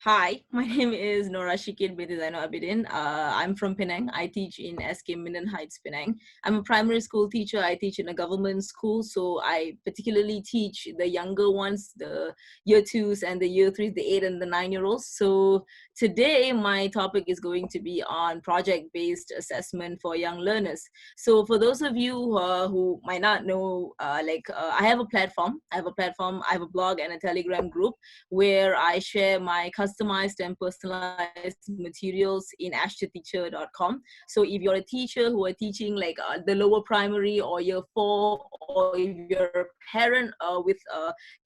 Hi, my name is Nora Shikid binti Zainal Abidin. I'm from Penang. I teach in SK Minden Heights, Penang. I'm a primary school teacher. I teach in a government school, so I particularly teach the younger ones, the year twos and the year threes, the 8 and the 9-year-olds. So today, my topic is going to be on project-based assessment for young learners. So for those of you who might not know, I have a platform. I have a blog and a Telegram group where I share my customized and personalized materials in ashtoteacher.com. So if you're a teacher who are teaching the lower primary or year 4, or if you're a parent with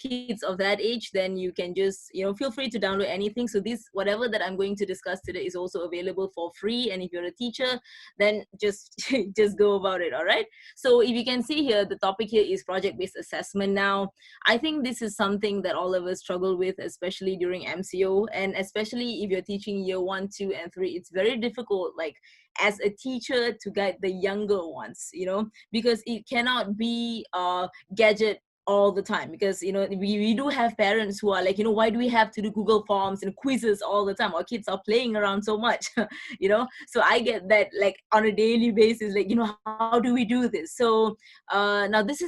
kids of that age, then you can just feel free to download anything. So this whatever that I'm going to discuss today is also available for free. And if you're a teacher, then just just go about it. All right. So if you can see here, the topic here is project-based assessment. Now, I think this is something that all of us struggle with, especially during MCO, and especially if you're teaching year 1, 2, and 3. It's very difficult, like as a teacher, to guide the younger ones, because it cannot be gadget all the time, because we do have parents who are like, why do we have to do Google Forms and quizzes all the time? Our kids are playing around so much. So I get that, like on a daily basis, like, how do we do this? So now this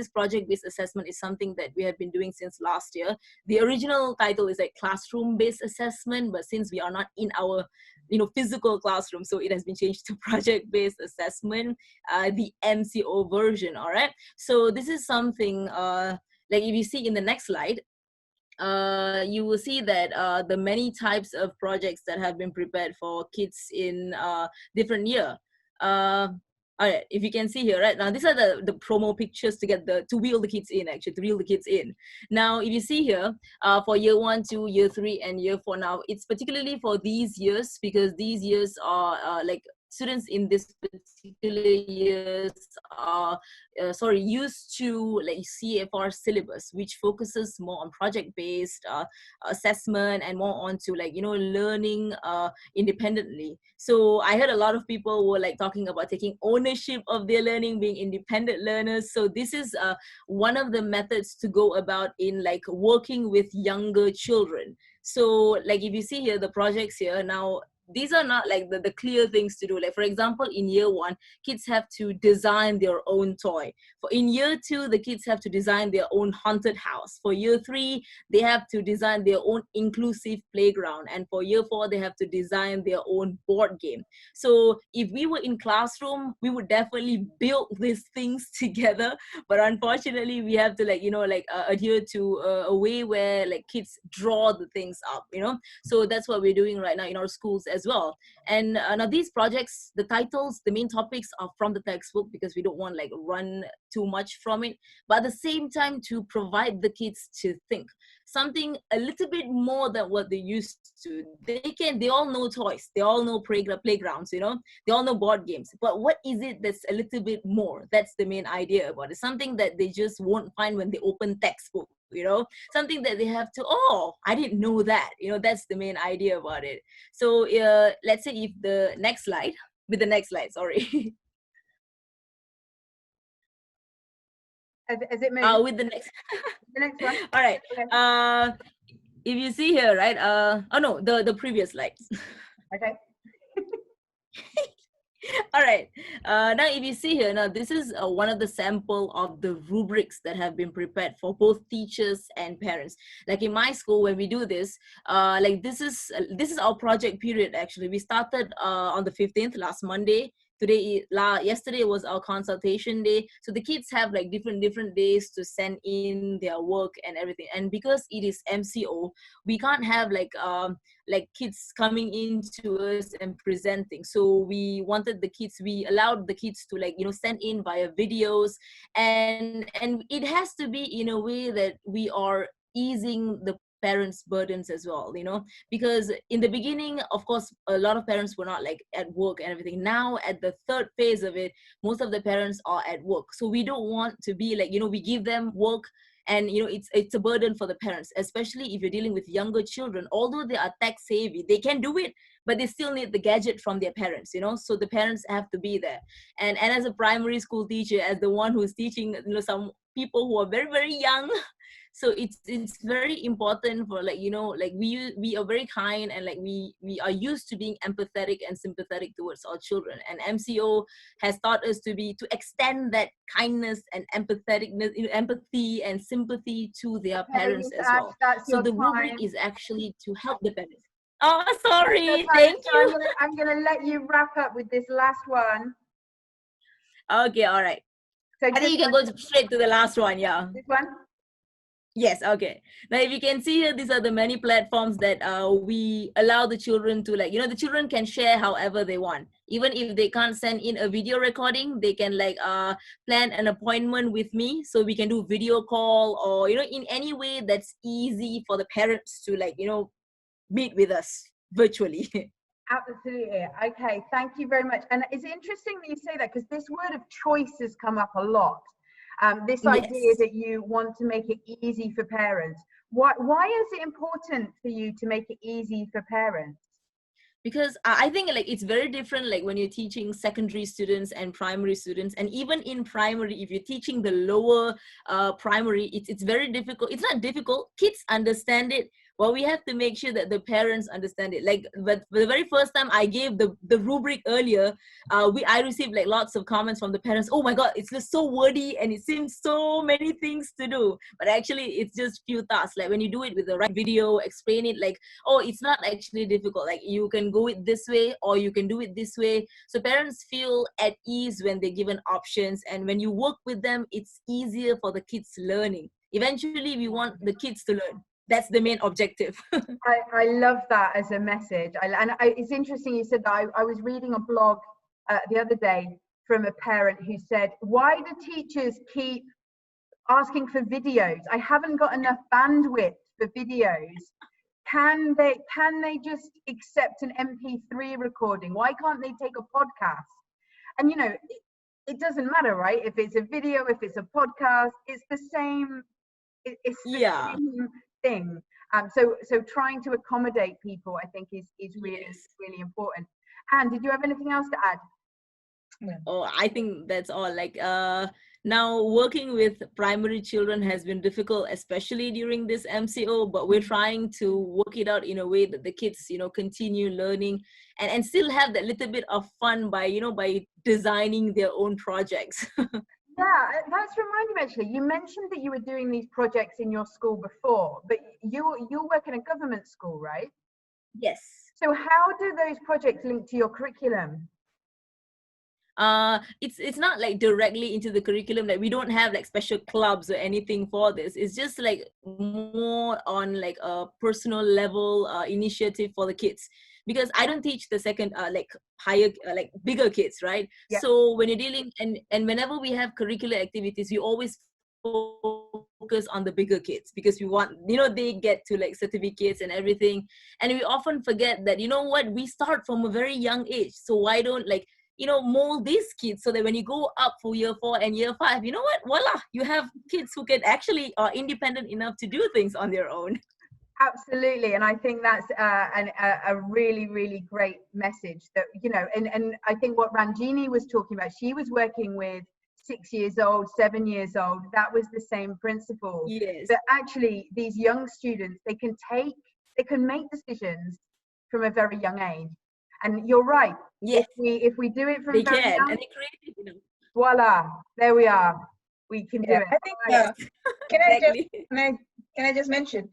project-based assessment is something that we have been doing since last year. The original title is like classroom-based assessment, but since we are not in our physical classroom, so it has been changed to project-based assessment, the MCO version. All right. So this is something like if you see in the next slide, you will see that the many types of projects that have been prepared for kids in different year. All right, if you can see here, right now, these are the promo pictures to wheel the kids in, actually, to reel the kids in. Now, if you see here, for year 1, 2, year 3, and year 4, now, it's particularly for these years, because these years are like students in this particular years are used to like CFR syllabus, which focuses more on project-based assessment and more on to learning independently. So I heard a lot of people were like talking about taking ownership of their learning, being independent learners. So this is one of the methods to go about in like working with younger children. So like if you see here, the projects here now, these are not like the clear things to do. Like for example, in year 1, kids have to design their own toy. In year 2, the kids have to design their own haunted house. For year 3, they have to design their own inclusive playground. And for year 4, they have to design their own board game. So if we were in classroom, we would definitely build these things together. But unfortunately, we have to adhere to a way where like kids draw the things up, So that's what we're doing right now in our schools as well. And now these projects, the titles, the main topics are from the textbook, because we don't want like run too much from it, but at the same time to provide the kids to think something a little bit more than what they used to. They all know toys, they all know playgrounds, they all know board games, but what is it that's a little bit more? That's the main idea about it. Something that they just won't find when they open textbook, something that they have to, oh, I didn't know that, that's the main idea about it. So let's say if the next slide, sorry. As it moves. With the next The next one. all right. Okay. If you see here, right, oh no, the previous slides. Okay. All right. Now, if you see here, now this is one of the sample of the rubrics that have been prepared for both teachers and parents. Like in my school, when we do this, this is our project period. Actually, we started on the 15th, last Monday. Yesterday was our consultation day. So the kids have like different days to send in their work and everything. And because it is MCO, we can't have like kids coming into us and presenting. So we allowed the kids to send in via videos, and it has to be in a way that we are easing the parents' burdens as well, because in the beginning, of course, a lot of parents were not like at work and everything. Now at the third phase of it, most of the parents are at work. So we don't want to be like, we give them work, and it's a burden for the parents, especially if you're dealing with younger children. Although they are tech savvy, they can do it, but they still need the gadget from their parents, so the parents have to be there. And as a primary school teacher, as the one who's teaching some people who are very, very young. So it's very important for, like, you know, like we are very kind, and like we are used to being empathetic and sympathetic towards our children, and MCO has taught us to extend that kindness and empatheticness, empathy and sympathy to their parents as well. That's So your the rubric time. is actually to help the parents. Oh, That's your sorry. time, Thank so you. I'm gonna let you wrap up with this last one. Okay, all right. So I think you can go straight to the last one. Yeah. This one. Yes, okay. Now, if you can see here, these are the many platforms that we allow the children to, like, you know, the children can share however they want. Even if they can't send in a video recording, they can like plan an appointment with me, so we can do video call, or, you know, in any way that's easy for the parents to, like, you know, meet with us virtually. Absolutely. Okay, thank you very much. And it's interesting that you say that, because this word of choice has come up a lot. This idea Yes. that you want to make it easy for parents. Why is it important for you to make it easy for parents? Because I think, like, it's very different, like when you're teaching secondary students and primary students, and even in primary, if you're teaching the lower primary, it's very difficult. It's not difficult, kids understand it, but we have to make sure that the parents understand it. Like, but the very first time I gave the rubric earlier, I received like lots of comments from the parents. Oh my god, it's just so wordy and it seems so many things to do, but actually it's just few tasks. Like when you do it with the right video, explain it like, oh, it's not actually difficult, like you can go it this way or you can do it this way. So parents feel at ease when they're given options, and when you work with them, it's easier for the kids learning. Eventually we want the kids to learn. That's the main objective. I love that as a message. It's interesting you said that. I was reading a blog the other day from a parent who said, why do teachers keep asking for videos? I haven't got enough bandwidth for videos. Can they just accept an MP3 recording? Why can't they take a podcast? And you know, it doesn't matter, right? If it's a video, if it's a podcast, it's the same. It's the same thing. So trying to accommodate people, I think, is really really important. And did you have anything else to add? Oh, I think that's all. Like now working with primary children has been difficult, especially during this MCO, but we're trying to work it out in a way that the kids, you know, continue learning and still have that little bit of fun by, you know, by designing their own projects. Yeah, that's reminding me actually. You mentioned that you were doing these projects in your school before, but you work in a government school, right? Yes. So how do those projects link to your curriculum? It's not like directly into the curriculum. Like we don't have like special clubs or anything for this. It's just like more on like a personal level initiative for the kids, because I don't teach the second like higher like bigger kids, right? Yeah. So when you're dealing and whenever we have curricular activities, we always focus on the bigger kids, because we want, you know, they get to like certificates and everything, and we often forget that, you know what, we start from a very young age. So why don't, like, you know, mold these kids so that when you go up for year 4 and year 5, you know what, voila, you have kids who can actually are independent enough to do things on their own. Absolutely. And I think that's a really, really great message that, you know, and I think what Ranjini was talking about, she was working with 6 years old, 7 years old. That was the same principle. Yes. But actually these young students, they can make decisions from a very young age. And you're right. Yes. If we do it from they very can young, and they create, you know. Voila, there we are. We can do it. I think can I just mention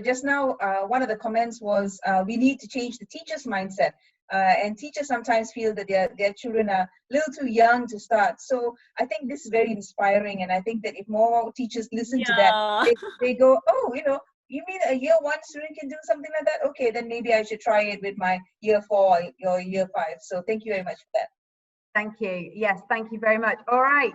just now one of the comments was we need to change the teachers' mindset, and teachers sometimes feel that their children are a little too young to start. So I think this is very inspiring, and I think that if more teachers listen to that, they go, oh, you know, you mean a year 1 student can do something like that? Okay, then maybe I should try it with my year 4 or year 5. So thank you very much for that. Thank you. Yes, thank you very much. All right.